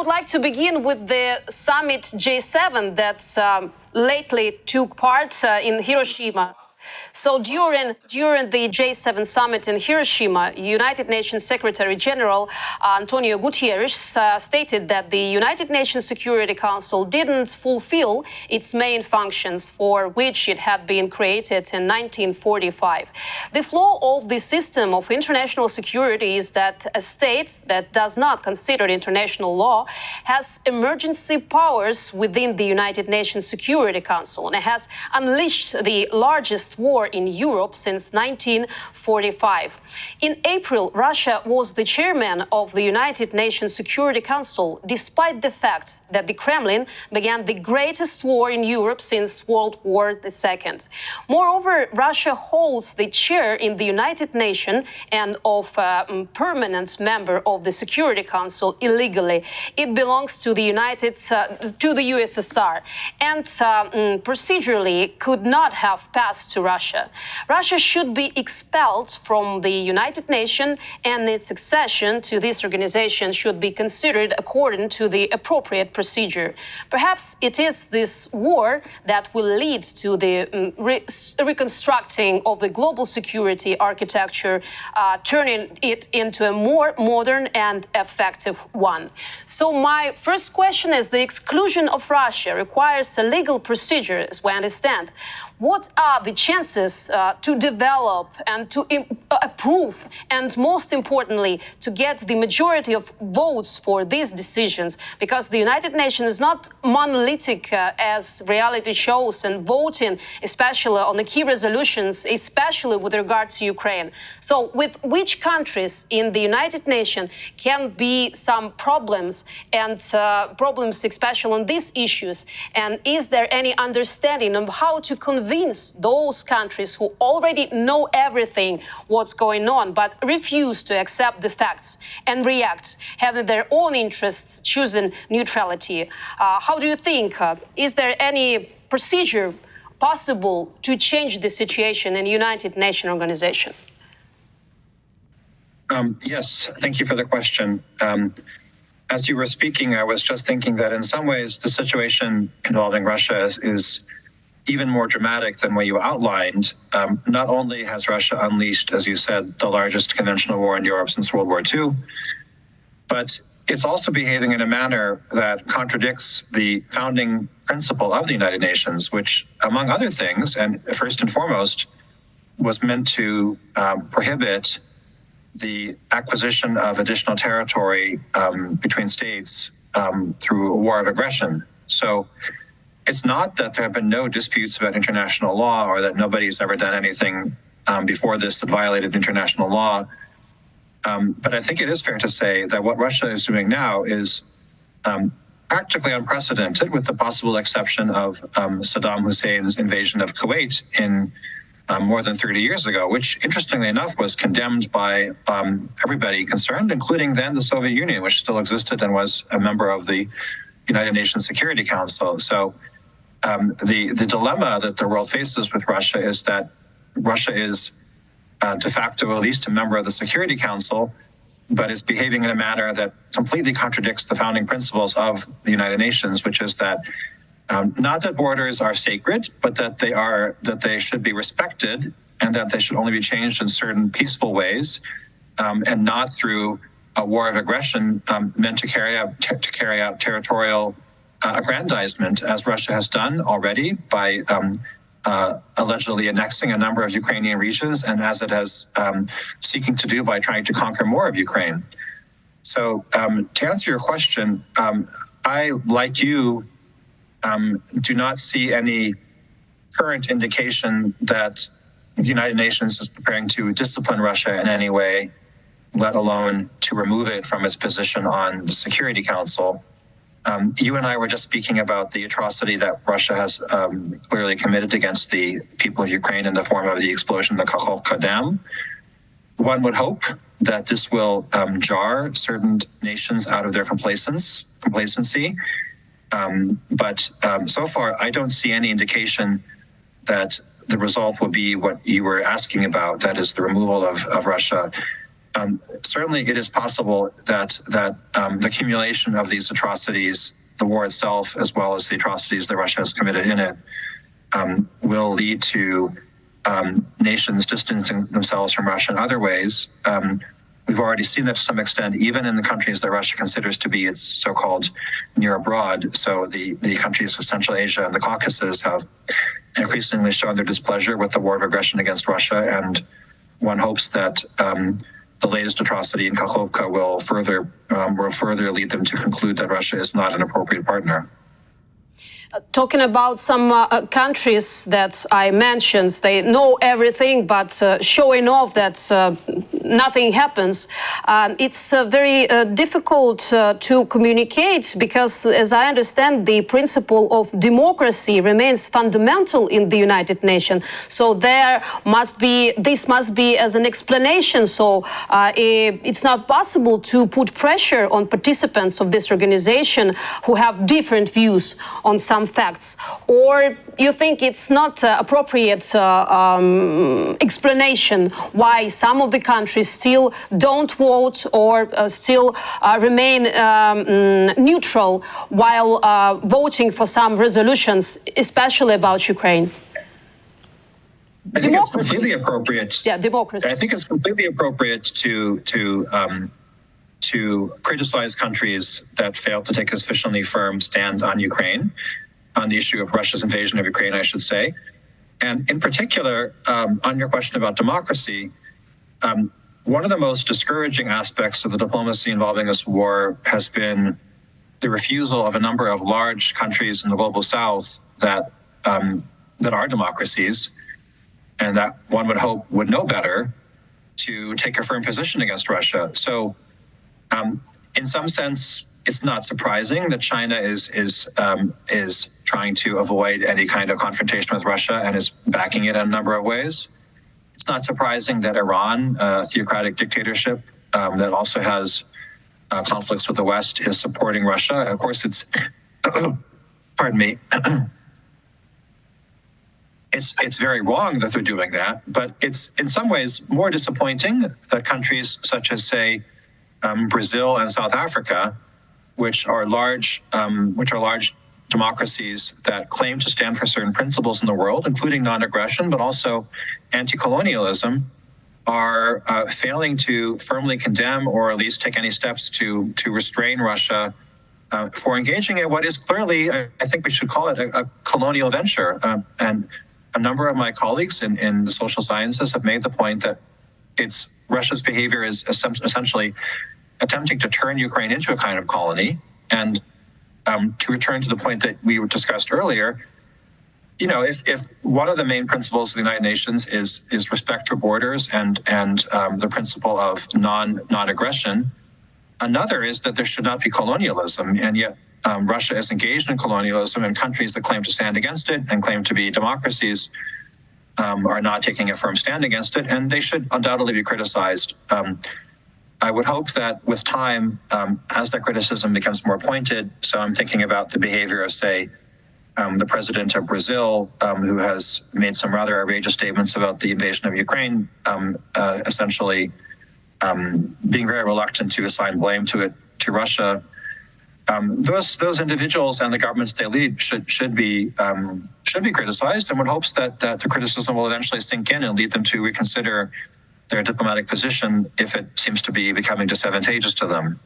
would like to begin with the summit J7 that lately took part in Hiroshima. So during the J7 summit in Hiroshima, United Nations Secretary General Antonio Guterres stated that the United Nations Security Council didn't fulfill its main functions for which it had been created in 1945. The flaw of the system of international security is that a state that does not consider international law has emergency powers within the United Nations Security Council and has unleashed the largest war in Europe since 1945. In April, Russia was the chairman of the United Nations Security Council, despite the fact that the Kremlin began the greatest war in Europe since World War II. Moreover, Russia holds the chair in the United Nations and of a permanent member of the Security Council illegally. It belongs to the USSR and procedurally could not have passed to Russia. Russia should be expelled from the United Nations, and its accession to this organization should be considered according to the appropriate procedure. Perhaps it is this war that will lead to the reconstructing of the global security architecture, turning it into a more modern and effective one. So my first question is, the exclusion of Russia requires a legal procedure, as we understand. What are the chances to develop and to approve, and most importantly, to get the majority of votes for these decisions? Because the United Nations is not monolithic as reality shows, and voting, especially on the key resolutions, especially with regard to Ukraine. So with which countries in the United Nations can be some problems, and problems especially on these issues? And is there any understanding of how to convince those countries who already know everything what's going on, but refuse to accept the facts and react, having their own interests, choosing neutrality? How do you think, is there any procedure possible to change the situation in United Nations organization? Yes, thank you for the question. As you were speaking, I was just thinking that in some ways the situation involving Russia is even more dramatic than what you outlined. Not only has Russia unleashed, as you said, the largest conventional war in Europe since World War II, but it's also behaving in a manner that contradicts the founding principle of the United Nations, which, among other things, and first and foremost, was meant to prohibit the acquisition of additional territory between states through a war of aggression. So it's not that there have been no disputes about international law, or that nobody's ever done anything before this that violated international law. But I think it is fair to say that what Russia is doing now is practically unprecedented, with the possible exception of Saddam Hussein's invasion of Kuwait in more than 30 years ago, which, interestingly enough, was condemned by everybody concerned, including then the Soviet Union, which still existed and was a member of the United Nations Security Council. So the dilemma that the world faces with Russia is that Russia is de facto at least a member of the Security Council, but is behaving in a manner that completely contradicts the founding principles of the United Nations, which is that not that borders are sacred, but that they should be respected, and that they should only be changed in certain peaceful ways, and not through a war of aggression meant to carry out territorial aggrandizement, as Russia has done already by allegedly annexing a number of Ukrainian regions, and as it has seeking to do by trying to conquer more of Ukraine. So to answer your question, I, like you, do not see any current indication that the United Nations is preparing to discipline Russia in any way, let alone to remove it from its position on the Security Council. You and I were just speaking about the atrocity that Russia has clearly committed against the people of Ukraine in the form of the explosion of the Kakhovka Dam. One would hope that this will jar certain nations out of their complacency. But so far, I don't see any indication that the result will be what you were asking about, that is the removal of Russia. certainly it is possible that the accumulation of these atrocities, the war itself, as well as the atrocities that Russia has committed in it, will lead to nations distancing themselves from Russia in other ways. We've already seen that to some extent, even in the countries that Russia considers to be its so-called near abroad. So the countries of Central Asia and the Caucasus have increasingly shown their displeasure with the war of aggression against Russia, and one hopes that the latest atrocity in Kakhovka will further lead them to conclude that Russia is not an appropriate partner. Talking about some countries that I mentioned, they know everything, but showing off that nothing happens. It's very difficult to communicate because, as I understand, the principle of democracy remains fundamental in the United Nations. So this must be as an explanation. So it's not possible to put pressure on participants of this organization who have different views on some facts, or you think it's not appropriate explanation why some of the countries still don't vote or still remain neutral while voting for some resolutions, especially about Ukraine? I think it's completely appropriate. Yeah, democracy. I think it's completely appropriate to criticize countries that fail to take a sufficiently firm stand on Ukraine, on the issue of Russia's invasion of Ukraine, I should say. And in particular, on your question about democracy, one of the most discouraging aspects of the diplomacy involving this war has been the refusal of a number of large countries in the global south that are democracies, and that one would hope would know better, to take a firm position against Russia. So in some sense, it's not surprising that China is trying to avoid any kind of confrontation with Russia and is backing it in a number of ways. It's not surprising that Iran, a theocratic dictatorship that also has conflicts with the West, is supporting Russia. Of course, it's pardon me. It's very wrong that they're doing that, but it's in some ways more disappointing that countries such as, say, Brazil and South Africa, which are large democracies that claim to stand for certain principles in the world, including non-aggression, but also anti-colonialism, are failing to firmly condemn or at least take any steps to restrain Russia for engaging in what is clearly, I think we should call it, a colonial venture. And a number of my colleagues in the social sciences have made the point that Russia's behavior is essentially attempting to turn Ukraine into a kind of colony. And to return to the point that we discussed earlier, if one of the main principles of the United Nations is respect for borders and the principle of non-aggression, another is that there should not be colonialism. And yet Russia is engaged in colonialism, and countries that claim to stand against it and claim to be democracies are not taking a firm stand against it, and they should undoubtedly be criticized. I would hope that with time, as that criticism becomes more pointed, so I'm thinking about the behavior of, say, the president of Brazil, who has made some rather outrageous statements about the invasion of Ukraine, essentially being very reluctant to assign blame to Russia. Those individuals and the governments they lead should be criticized, and one hopes that the criticism will eventually sink in and lead them to reconsider their diplomatic position if it seems to be becoming disadvantageous to them.